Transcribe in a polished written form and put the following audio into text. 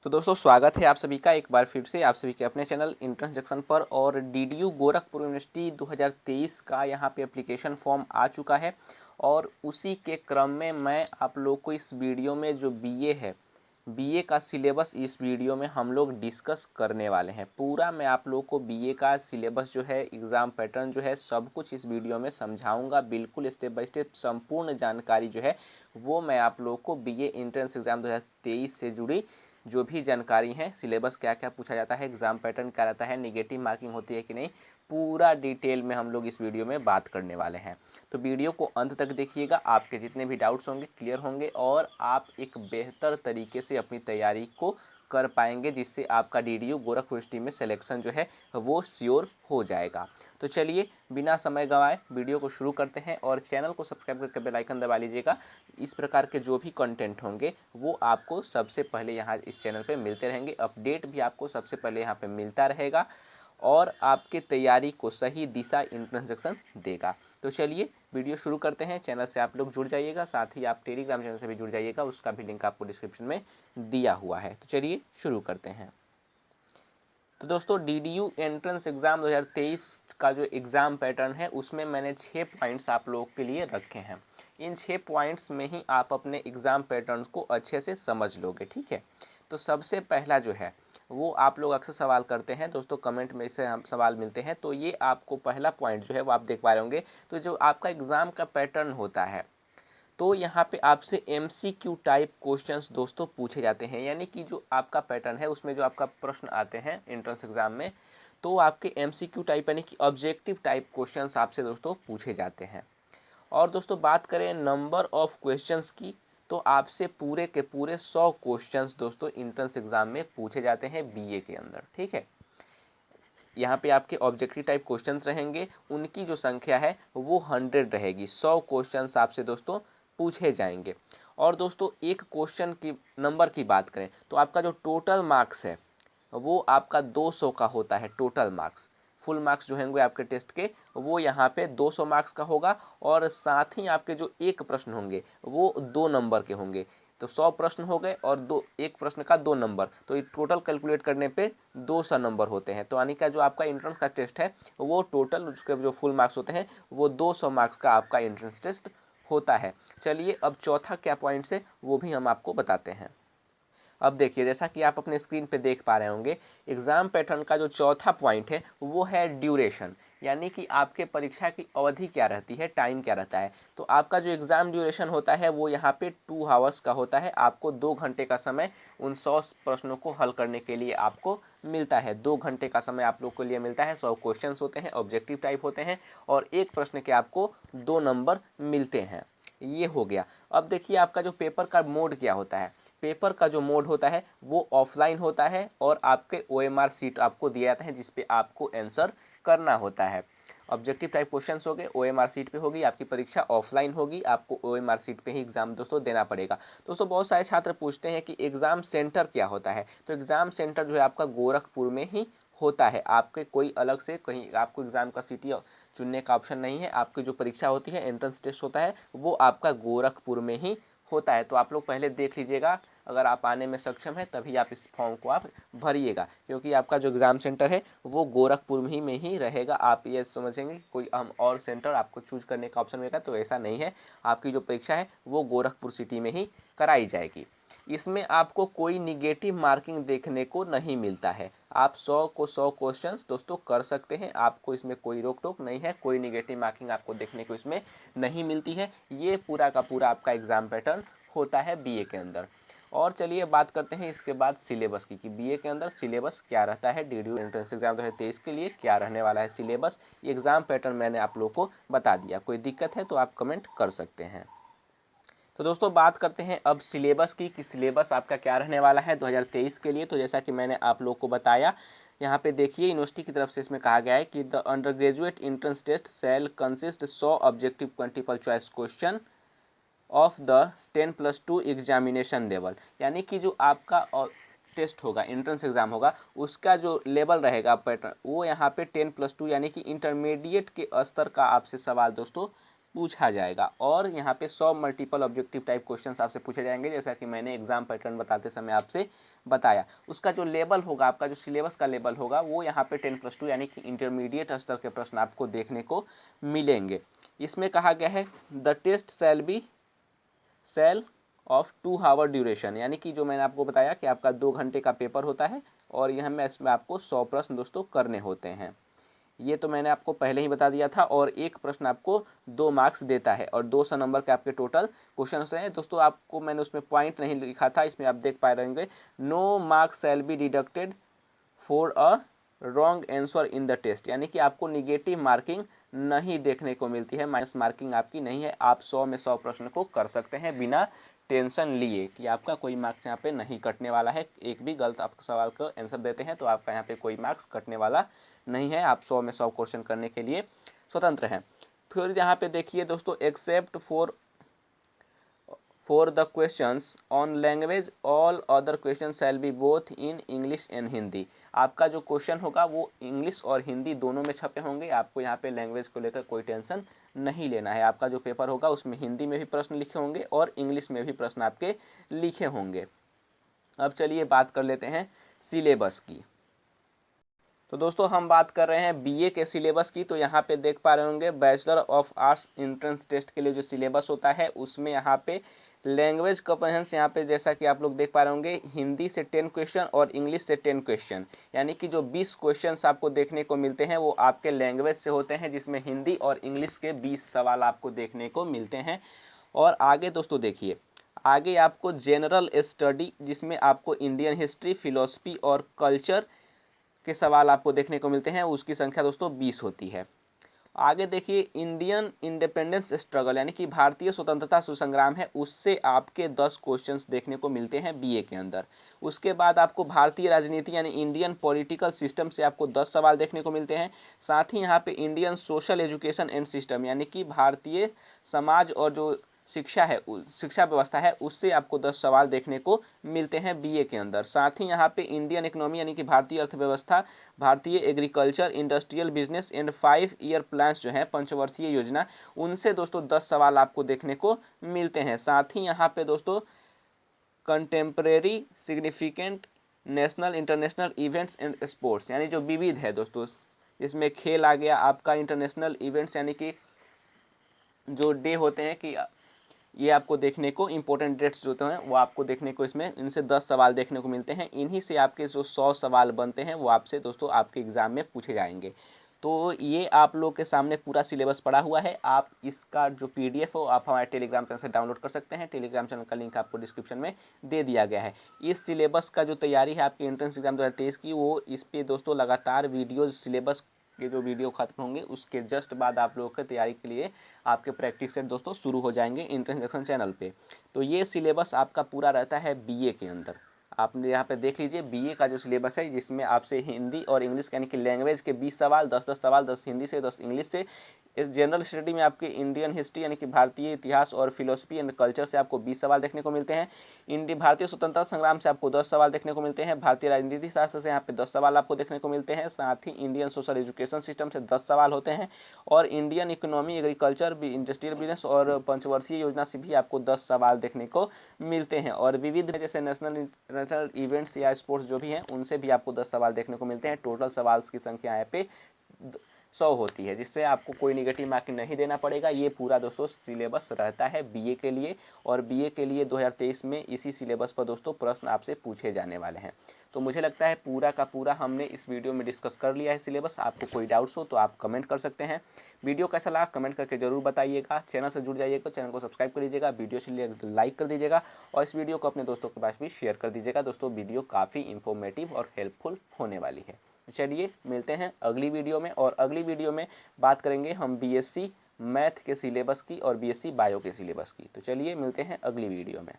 तो दोस्तों स्वागत है आप सभी का एक बार फिर से आप सभी के अपने चैनल एंट्रेंस जंक्शन पर। और डीडीयू गोरखपुर यूनिवर्सिटी 2023 का यहाँ पे एप्लीकेशन फॉर्म आ चुका है और उसी के क्रम में मैं आप लोग को इस वीडियो में जो बीए है, बीए का सिलेबस इस वीडियो में हम लोग डिस्कस करने वाले हैं। पूरा मैं आप लोग को बीए का सिलेबस जो है, एग्ज़ाम पैटर्न जो है, सब कुछ इस वीडियो में समझाऊंगा। बिल्कुल स्टेप बाय स्टेप संपूर्ण जानकारी जो है वो मैं आप लोग को बीए एंट्रेंस एग्ज़ाम 2023 से जुड़ी जो भी जानकारी है, सिलेबस क्या क्या पूछा जाता है, एग्ज़ाम पैटर्न क्या रहता है, नेगेटिव मार्किंग होती है कि नहीं, पूरा डिटेल में हम लोग इस वीडियो में बात करने वाले हैं। तो वीडियो को अंत तक देखिएगा, आपके जितने भी डाउट्स होंगे क्लियर होंगे और आप एक बेहतर तरीके से अपनी तैयारी को कर पाएंगे, जिससे आपका डीडीयू गोरखपुर यूनिवर्सिटी में सिलेक्शन जो है वो श्योर हो जाएगा। तो चलिए बिना समय गंवाए वीडियो को शुरू करते हैं और चैनल को सब्सक्राइब करके बेल आइकन दबा लीजिएगा। इस प्रकार के जो भी कंटेंट होंगे वो आपको सबसे पहले यहाँ इस चैनल पे मिलते रहेंगे। अपडेट भी आपको सबसे पहले यहाँ पे मिलता रहेगा और आपके तैयारी को सही दिशा एंट्रेंस जंक्शन देगा। तो चलिए वीडियो शुरू करते हैं। चैनल से आप लोग जुड़ जाइएगा, साथ ही आप टेलीग्राम चैनल से भी जुड़ जाइएगा, उसका भी लिंक आपको डिस्क्रिप्शन में दिया हुआ है। तो चलिए शुरू करते हैं। तो दोस्तों डीडीयू एंट्रेंस एग्ज़ाम 2023 का जो एग्ज़ाम पैटर्न है उसमें मैंने 6 पॉइंट्स आप लोगों के लिए रखे हैं। इन 6 पॉइंट्स में ही आप अपने एग्ज़ाम पैटर्न को अच्छे से समझ लोगे, ठीक है। तो सबसे पहला जो है वो आप लोग अक्सर सवाल करते हैं दोस्तों, कमेंट में इससे हम सवाल मिलते हैं। तो ये आपको पहला पॉइंट जो है वो आप देख पा रहे होंगे। तो जो आपका एग्ज़ाम का पैटर्न होता है, तो यहाँ पे आपसे एमसीक्यू टाइप क्वेश्चंस दोस्तों पूछे जाते हैं। यानी कि जो आपका पैटर्न है उसमें जो आपका प्रश्न आते हैं एंट्रेंस एग्जाम में, तो आपके एमसीक्यू टाइप यानी कि ऑब्जेक्टिव टाइप क्वेश्चंस आपसे दोस्तों पूछे जाते हैं। और दोस्तों बात करें नंबर ऑफ क्वेश्चंस की, तो आपसे पूरे के पूरे 100 क्वेश्चंस दोस्तों एंट्रेंस एग्जाम में पूछे जाते हैं बीए के अंदर, ठीक है। यहाँ पे आपके ऑब्जेक्टिव टाइप क्वेश्चंस रहेंगे, उनकी जो संख्या है वो 100 रहेगी। 100 क्वेश्चंस आपसे दोस्तों पूछे जाएंगे। और दोस्तों एक क्वेश्चन की नंबर की बात करें तो आपका जो टोटल मार्क्स है वो आपका 200 का होता है। टोटल मार्क्स, फुल मार्क्स जो होंगे आपके टेस्ट के वो यहाँ पे 200 मार्क्स का होगा। और साथ ही आपके जो एक प्रश्न होंगे वो 2 नंबर के होंगे। तो 100 प्रश्न हो गए और एक प्रश्न का 2 नंबर, तो ये टोटल कैलकुलेट करने पे 200 नंबर होते हैं। तो यानी का जो आपका एंट्रेंस का टेस्ट है वो टोटल उसके जो फुल मार्क्स होते हैं वो 200 मार्क्स का आपका एंट्रेंस टेस्ट होता है। चलिए अब चौथा क्या पॉइंट्स है वो भी हम आपको बताते हैं। अब देखिए जैसा कि आप अपने स्क्रीन पे देख पा रहे होंगे, एग्जाम पैटर्न का जो चौथा पॉइंट है वो है ड्यूरेशन। यानी कि आपके परीक्षा की अवधि क्या रहती है, टाइम क्या रहता है। तो आपका जो एग्जाम ड्यूरेशन होता है वो यहाँ पे 2 आवर्स का होता है। आपको 2 घंटे का समय उन 100 प्रश्नों को हल करने के लिए आपको मिलता है। 2 घंटे का समय आप लोग के लिए मिलता है। 100 क्वेश्चन होते हैं, ऑब्जेक्टिव टाइप होते हैं और एक प्रश्न के आपको 2 नंबर मिलते हैं। ये हो गया। अब देखिए आपका जो पेपर का मोड क्या होता है। पेपर का जो मोड होता है वो ऑफलाइन होता है और आपके ओएमआर सीट आपको दिया जाता है जिस पे आपको आंसर करना होता है। ऑब्जेक्टिव टाइप क्वेश्चंस हो गए, ओएमआर सीट पे होगी। आपकी परीक्षा ऑफलाइन होगी, आपको ओएमआर सीट पे ही एग्जाम दोस्तों देना पड़ेगा। दोस्तों बहुत सारे छात्र पूछते हैं कि एग्जाम सेंटर क्या होता है। तो एग्जाम सेंटर जो है आपका गोरखपुर में ही होता है। आपके कोई अलग से कहीं आपको एग्जाम का सिटी चुनने का ऑप्शन नहीं है। आपकी जो परीक्षा होती है, एंट्रेंस टेस्ट होता है, वो आपका गोरखपुर में ही होता है। तो आप लोग पहले देख लीजिएगा, अगर आप आने में सक्षम है तभी आप इस फॉर्म को आप भरिएगा, क्योंकि आपका जो एग्ज़ाम सेंटर है वो गोरखपुर में ही रहेगा। आप ये समझेंगे कोई हम और सेंटर आपको चूज करने का ऑप्शन मिलेगा, तो ऐसा नहीं है। आपकी जो परीक्षा है वो गोरखपुर सिटी में ही कराई जाएगी। इसमें आपको कोई निगेटिव मार्किंग देखने को नहीं मिलता है। आप 100 को 100 क्वेश्चंस दोस्तों कर सकते हैं, आपको इसमें कोई रोक टोक नहीं है। कोई निगेटिव मार्किंग आपको देखने को इसमें नहीं मिलती है। ये पूरा का पूरा आपका एग्जाम पैटर्न होता है बीए के अंदर। और चलिए बात करते हैं इसके बाद सिलेबस की, कि बीए के अंदर सिलेबस क्या रहता है। डीडीयू एंट्रेंस एग्जाम 2023 के लिए क्या रहने वाला है सिलेबस, एग्जाम पैटर्न मैंने आप लोग को बता दिया। कोई दिक्कत है तो आप कमेंट कर सकते हैं। तो दोस्तों बात करते हैं अब सिलेबस की, कि सिलेबस आपका क्या रहने वाला है 2023 के लिए। तो जैसा कि मैंने आप लोग को बताया, यहाँ पे देखिए यूनिवर्सिटी की तरफ से इसमें कहा गया है कि the under graduate entrance test shall consist 100 objective multiple choice question of the 10+2 examination level. यानी कि जो आपका टेस्ट होगा, एंट्रेंस एग्जाम होगा, उसका जो लेवल रहेगा पैटर्न, वो यहाँ पे 10+2 यानी कि इंटरमीडिएट के स्तर का आपसे सवाल दोस्तों पूछा जाएगा। और यहाँ पे 100 मल्टीपल ऑब्जेक्टिव टाइप क्वेश्चंस आपसे पूछे जाएंगे, जैसा कि मैंने एग्जाम पैटर्न बताते समय आपसे बताया। उसका जो लेवल होगा, आपका जो सिलेबस का लेवल होगा, वो यहाँ पे 10+2 यानी कि इंटरमीडिएट स्तर के प्रश्न आपको देखने को मिलेंगे। इसमें कहा गया है the test shall of 2 hour duration, यानी कि जो मैंने आपको बताया कि आपका 2 घंटे का पेपर होता है और यह में इसमें आपको 100 प्रश्न दोस्तों करने होते हैं। ये तो मैंने आपको पहले ही बता दिया था। और एक प्रश्न आपको 2 मार्क्स देता है और 200 नंबर के आपके टोटल क्वेश्चन हैं दोस्तों। आपको मैंने उसमें पॉइंट नहीं लिखा था, इसमें आप देख पा रहे होंगे, no marks shall be deducted for a wrong answer in the test, यानी कि आपको निगेटिव मार्किंग नहीं देखने को मिलती है, माइनस मार्किंग आपकी नहीं है। आप 100 में 100 प्रश्न को कर सकते हैं बिना टेंशन लिए कि आपका कोई मार्क्स यहाँ पे नहीं कटने वाला है। एक भी गलत आप सवाल का आंसर देते हैं तो आपका यहाँ पे कोई मार्क्स कटने वाला नहीं है। आप 100 में 100 क्वेश्चन करने के लिए स्वतंत्र हैं। फिर यहाँ पे देखिए दोस्तों, except for the questions on language all other question shall be both in English and Hindi. आपका जो क्वेश्चन होगा वो इंग्लिश और हिंदी दोनों में छपे होंगे। आपको यहाँ पे लैंग्वेज को लेकर कोई टेंशन नहीं लेना है। आपका जो पेपर होगा उसमें हिंदी में भी प्रश्न लिखे होंगे और इंग्लिश में भी प्रश्न आपके लिखे होंगे। अब चलिए बात कर लेते हैं सिलेबस की। तो दोस्तों हम बात कर रहे हैं बीए के सिलेबस की। तो यहाँ पे देख पा रहे होंगे bachelor of arts entrance test के लिए जो सिलेबस होता है उसमें यहाँ पे लैंग्वेज कॉम्प्रिहेंशन, यहाँ पे जैसा कि आप लोग देख पा रहे होंगे, हिंदी से 10 क्वेश्चन और इंग्लिश से 10 क्वेश्चन, यानी कि जो 20 क्वेश्चन आपको देखने को मिलते हैं वो आपके लैंग्वेज से होते हैं, जिसमें हिंदी और इंग्लिश के 20 सवाल आपको देखने को मिलते हैं। और आगे दोस्तों देखिए, आगे आपको जनरल स्टडी, जिसमें आपको इंडियन हिस्ट्री, फिलोसफी और कल्चर के सवाल आपको देखने को मिलते हैं, उसकी संख्या दोस्तों 20 होती है। आगे देखिए, इंडियन इंडिपेंडेंस स्ट्रगल यानी कि भारतीय स्वतंत्रता संग्राम है, उससे आपके 10 क्वेश्चंस देखने को मिलते हैं बीए के अंदर। उसके बाद आपको भारतीय राजनीति यानी इंडियन पॉलिटिकल सिस्टम से आपको 10 सवाल देखने को मिलते हैं। साथ ही यहाँ पे Indian social education and system यानी कि भारतीय समाज और जो शिक्षा है, शिक्षा व्यवस्था है, उससे आपको 10 सवाल देखने को मिलते हैं बीए के अंदर। साथ ही यहाँ पे इंडियन इकोनॉमी यानी कि भारतीय अर्थव्यवस्था, भारतीय agriculture, industrial business and 5 year plans जो है, पंचवर्षीय योजना, उनसे दोस्तों 10 सवाल आपको देखने को मिलते हैं। साथ ही यहाँ पे दोस्तों contemporary significant national international events and sports, यानी जो विविध है दोस्तों, इसमें खेल आ गया, आपका इंटरनेशनल इवेंट्स यानी कि जो डे होते हैं कि ये आपको देखने को इंपॉर्टेंट डेट्स जो होते हैं वो आपको देखने को इसमें इनसे 10 सवाल देखने को मिलते हैं। इन्हीं से आपके जो 100 सवाल बनते हैं वो आपसे दोस्तों आपके एग्जाम में पूछे जाएंगे। तो ये आप लोग के सामने पूरा सिलेबस पड़ा हुआ है। आप इसका जो पीडीएफ हो आप हमारे टेलीग्राम चैनल से डाउनलोड कर सकते हैं। टेलीग्राम चैनल का लिंक आपको डिस्क्रिप्शन में दे दिया गया है। इस सिलेबस का जो तैयारी है आपकी एंट्रेंस एग्जाम 2023 की, वो इस पर दोस्तों लगातार वीडियोज सिलेबस के जो वीडियो खत्म होंगे उसके जस्ट बाद आप लोगों की तैयारी के लिए आपके प्रैक्टिस सेट दोस्तों शुरू हो जाएंगे एंट्रेंस एग्जाम चैनल पे। तो ये सिलेबस आपका पूरा रहता है बीए के अंदर। आपने यहाँ पे देख लीजिए बीए का जो सिलेबस है, जिसमें आपसे हिंदी और इंग्लिश यानी कि लैंग्वेज के 20 सवाल, 10-10 सवाल, 10 हिंदी से 10 इंग्लिश से। इस जनरल स्टडी में आपके इंडियन हिस्ट्री यानी कि भारतीय इतिहास और फिलोसफी एंड कल्चर से आपको 20 सवाल देखने को मिलते हैं। भारतीय स्वतंत्रता संग्राम से आपको 10 सवाल देखने को मिलते हैं। भारतीय राजनीति शास्त्र से यहाँ पे 10 सवाल आपको देखने को मिलते हैं। साथ ही इंडियन सोशल एजुकेशन सिस्टम से 10 सवाल होते हैं और Indian economy, agriculture, industrial business और पंचवर्षीय योजना से भी आपको 10 सवाल देखने को मिलते हैं। और विविध जैसे नेशनल इंटरनेशनल इवेंट्स या स्पोर्ट्स जो भी हैं उनसे भी आपको 10 सवाल देखने को मिलते हैं। टोटल सवाल की संख्या यहाँ पे 100 होती है, जिसमें आपको कोई निगेटिव मार्किंग नहीं देना पड़ेगा। ये पूरा दोस्तों सिलेबस रहता है बीए के लिए, और बीए के लिए 2023 में इसी सिलेबस पर दोस्तों प्रश्न आपसे पूछे जाने वाले हैं। तो मुझे लगता है पूरा का पूरा हमने इस वीडियो में डिस्कस कर लिया है सिलेबस। आपको कोई डाउट्स हो तो आप कमेंट कर सकते हैं। वीडियो कैसा लगा कमेंट करके जरूर बताइएगा। चैनल से जुड़ जाइएगा, चैनल को सब्सक्राइब कर लीजिएगा, वीडियो से लाइक कर दीजिएगा और इस वीडियो को अपने दोस्तों के पास भी शेयर कर दीजिएगा। दोस्तों वीडियो काफ़ी इंफॉर्मेटिव और हेल्पफुल होने वाली है। चलिए मिलते हैं अगली वीडियो में, और अगली वीडियो में बात करेंगे हम बीएससी मैथ के सिलेबस की और बीएससी बायो के सिलेबस की। तो चलिए मिलते हैं अगली वीडियो में।